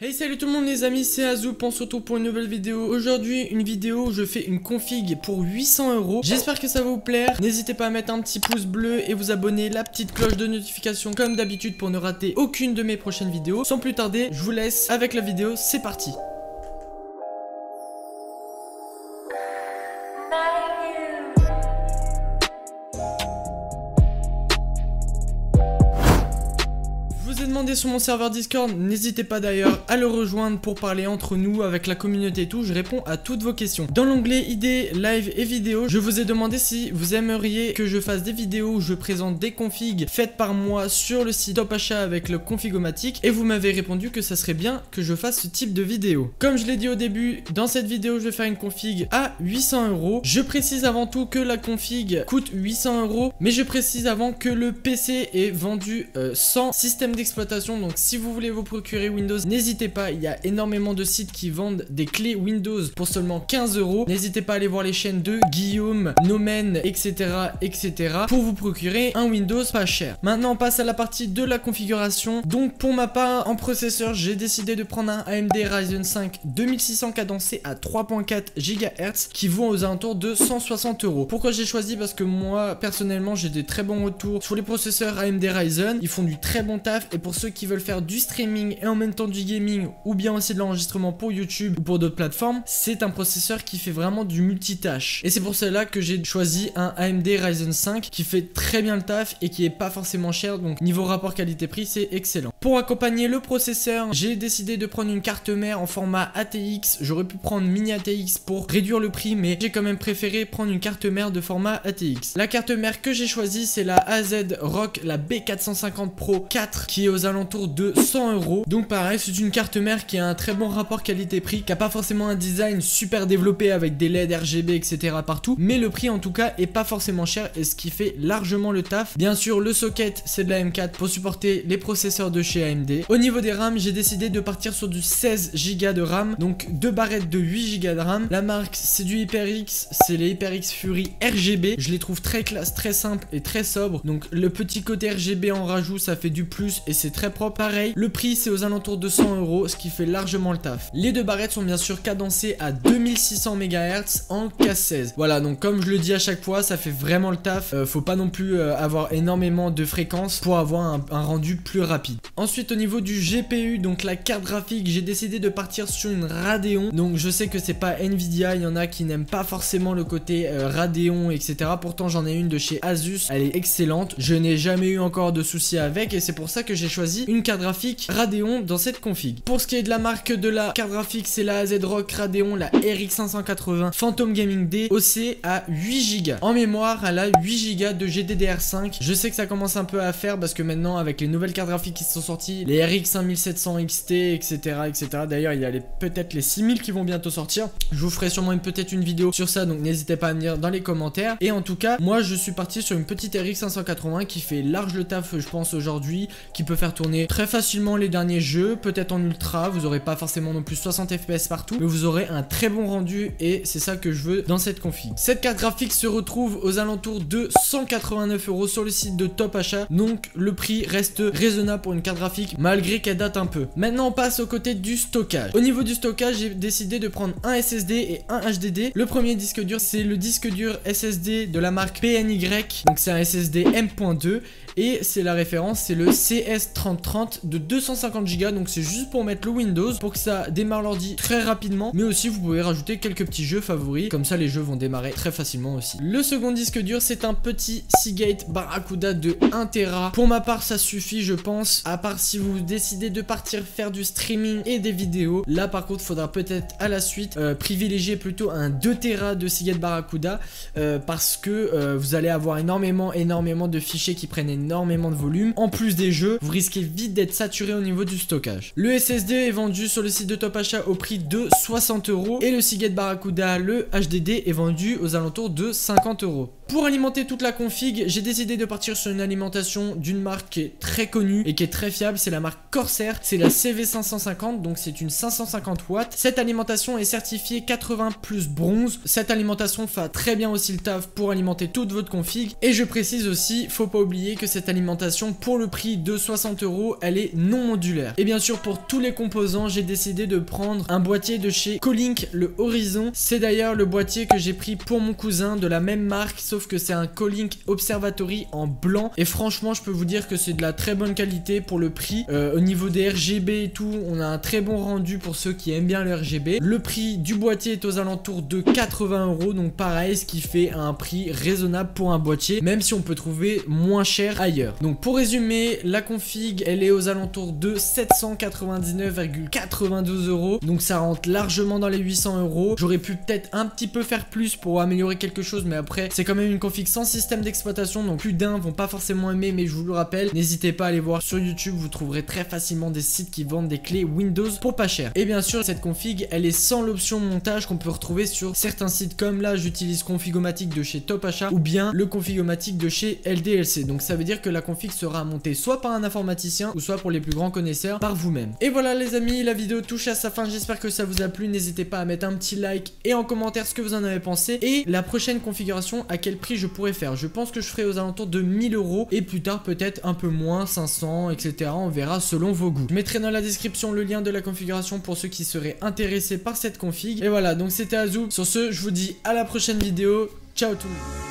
Hey, salut tout le monde les amis, c'est Azou, on se retrouve pour une nouvelle vidéo. Aujourd'hui une vidéo où je fais une config pour 800 €. J'espère que ça va vous plaire. N'hésitez pas à mettre un petit pouce bleu et vous abonner, la petite cloche de notification comme d'habitude pour ne rater aucune de mes prochaines vidéos. Sans plus tarder, je vous laisse avec la vidéo, c'est parti. Je vous ai demandé sur mon serveur Discord, n'hésitez pas d'ailleurs à le rejoindre pour parler entre nous avec la communauté et tout, je réponds à toutes vos questions. Dans l'onglet idées, live et vidéos, je vous ai demandé si vous aimeriez que je fasse des vidéos où je présente des configs faites par moi sur le site Top Achat avec le configomatique et vous m'avez répondu que ça serait bien que je fasse ce type de vidéo. Comme je l'ai dit au début, dans cette vidéo je vais faire une config à 800 €. Je précise avant tout que la config coûte 800 €, mais je précise avant que le PC est vendu sans système d'exploitation, donc si vous voulez vous procurer Windows, n'hésitez pas, il y a énormément de sites qui vendent des clés Windows pour seulement 15 €. N'hésitez pas à aller voir les chaînes de Guillaume, Nomen, etc. pour vous procurer un Windows pas cher. Maintenant on passe à la partie de la configuration. Donc pour ma part, en processeur, j'ai décidé de prendre un AMD Ryzen 5 2600 cadencé à 3.4 GHz qui vaut aux alentours de 160 €. Pourquoi j'ai choisi? Parce que moi personnellement j'ai des très bons retours sur les processeurs AMD Ryzen, ils font du très bon taf. Et pour ceux qui veulent faire du streaming et en même temps du gaming ou bien aussi de l'enregistrement pour YouTube ou pour d'autres plateformes, c'est un processeur qui fait vraiment du multitâche. Et c'est pour cela que j'ai choisi un AMD Ryzen 5 qui fait très bien le taf et qui est pas forcément cher, donc niveau rapport qualité-prix c'est excellent. Pour accompagner le processeur, j'ai décidé de prendre une carte mère en format ATX. J'aurais pu prendre mini ATX pour réduire le prix, mais j'ai quand même préféré prendre une carte mère de format ATX. La carte mère que j'ai choisie, c'est la AZ ROG, la B450 Pro 4 qui est aux alentours de 100 €. Donc pareil, c'est une carte mère qui a un très bon rapport qualité-prix, qui a pas forcément un design super développé avec des LED RGB etc partout, mais le prix en tout cas est pas forcément cher et ce qui fait largement le taf. Bien sûr le socket c'est de la M4 pour supporter les processeurs de chez AMD. Au niveau des RAM, j'ai décidé de partir sur du 16 Go de RAM, donc deux barrettes de 8 Go de RAM. La marque c'est du HyperX, c'est les HyperX Fury RGB. Je les trouve très classe, très simple et très sobre, donc le petit côté RGB en rajout ça fait du plus et c'est très propre. Pareil, le prix c'est aux alentours de 100 €, ce qui fait largement le taf. Les deux barrettes sont bien sûr cadencées à 2600 MHz en K16. Voilà, donc comme je le dis à chaque fois, ça fait vraiment le taf. Faut pas non plus avoir énormément de fréquences pour avoir un rendu plus rapide. Ensuite au niveau du GPU, donc la carte graphique, j'ai décidé de partir sur une Radeon. Donc je sais que c'est pas Nvidia, il y en a qui n'aiment pas forcément le côté Radeon etc. Pourtant j'en ai une de chez Asus, elle est excellente. Je n'ai jamais eu encore de soucis avec et c'est pour ça que j'ai choisi une carte graphique Radeon dans cette config. Pour ce qui est de la marque de la carte graphique, c'est la AZ ROG Radeon, la RX 580 Phantom Gaming D OC à 8 Go. En mémoire, elle a 8 Go de GDDR5. Je sais que ça commence un peu à faire parce que maintenant avec les nouvelles cartes graphiques qui sont sorties, les RX 5700 XT etc. D'ailleurs il y a peut-être les 6000 qui vont bientôt sortir. Je vous ferai sûrement peut-être une vidéo sur ça, donc n'hésitez pas à me dire dans les commentaires. Et en tout cas, moi je suis parti sur une petite RX 580 qui fait large le taf je pense aujourd'hui, qui peut faire tourner très facilement les derniers jeux, peut-être en ultra, vous aurez pas forcément non plus 60 fps partout, mais vous aurez un très bon rendu et c'est ça que je veux dans cette config. Cette carte graphique se retrouve aux alentours de 189 € sur le site de Top Achat, donc le prix reste raisonnable pour une carte graphique malgré qu'elle date un peu. Maintenant on passe au côté du stockage. Au niveau du stockage, j'ai décidé de prendre un SSD et un HDD. Le premier disque dur, c'est le disque dur SSD de la marque PNY, donc c'est un SSD M.2 et c'est la référence, c'est le CS3030 de 250 Go, donc c'est juste pour mettre le Windows pour que ça démarre l'ordi très rapidement, mais aussi vous pouvez rajouter quelques petits jeux favoris, comme ça les jeux vont démarrer très facilement aussi. Le second disque dur, c'est un petit Seagate Barracuda de 1 Tera. Pour ma part ça suffit je pense, à part si vous décidez de partir faire du streaming et des vidéos. Là par contre faudra peut-être à la suite privilégier plutôt un 2 Tera de Seagate Barracuda parce que vous allez avoir énormément de fichiers qui prennent énormément de volume. En plus des jeux, vous risquez vite d'être saturé au niveau du stockage. Le SSD est vendu sur le site de Top Achat au prix de 60 € et le Seagate Barracuda, le HDD, est vendu aux alentours de 50 €. Pour alimenter toute la config, j'ai décidé de partir sur une alimentation d'une marque qui est très connue et qui est très fiable, c'est la marque Corsair, c'est la CV550, donc c'est une 550 watts. Cette alimentation est certifiée 80 plus bronze. Cette alimentation fait très bien aussi le taf pour alimenter toute votre config. Et je précise aussi, faut pas oublier que cette alimentation pour le prix de 60 €. Elle est non modulaire. Et bien sûr, pour tous les composants, j'ai décidé de prendre un boîtier de chez Colink, le Horizon. C'est d'ailleurs le boîtier que j'ai pris pour mon cousin, de la même marque, sauf que c'est un Colink Observatory en blanc. Et franchement, je peux vous dire que c'est de la très bonne qualité pour le prix. Au niveau des RGB et tout, on a un très bon rendu pour ceux qui aiment bien le RGB. Le prix du boîtier est aux alentours de 80 €, donc pareil, ce qui fait un prix raisonnable pour un boîtier, même si on peut trouver moins cher ailleurs. Donc pour résumer, la config, elle est aux alentours de 799,92 €, donc ça rentre largement dans les 800 €. J'aurais pu peut-être un petit peu faire plus pour améliorer quelque chose, mais après c'est quand même une config sans système d'exploitation, donc plus d'un vont pas forcément aimer, mais je vous le rappelle, n'hésitez pas à aller voir sur YouTube, vous trouverez très facilement des sites qui vendent des clés Windows pour pas cher. Et bien sûr, cette config, elle est sans l'option montage qu'on peut retrouver sur certains sites, comme là j'utilise Configomatic de chez Top Achat ou bien le Configomatic de chez LDLC. Donc ça veut dire que la config sera montée soit par un informaticien ou soit, pour les plus grands connaisseurs, par vous-même. Et voilà les amis, la vidéo touche à sa fin, j'espère que ça vous a plu. N'hésitez pas à mettre un petit like et en commentaire ce que vous en avez pensé, et la prochaine configuration, à quel prix je pourrais faire. Je pense que je ferai aux alentours de 1000 € et plus tard peut-être un peu moins, 500, etc. On verra selon vos goûts. Je mettrai dans la description le lien de la configuration pour ceux qui seraient intéressés par cette config. Et voilà, donc c'était Azou. Sur ce, je vous dis à la prochaine vidéo. Ciao tout le monde.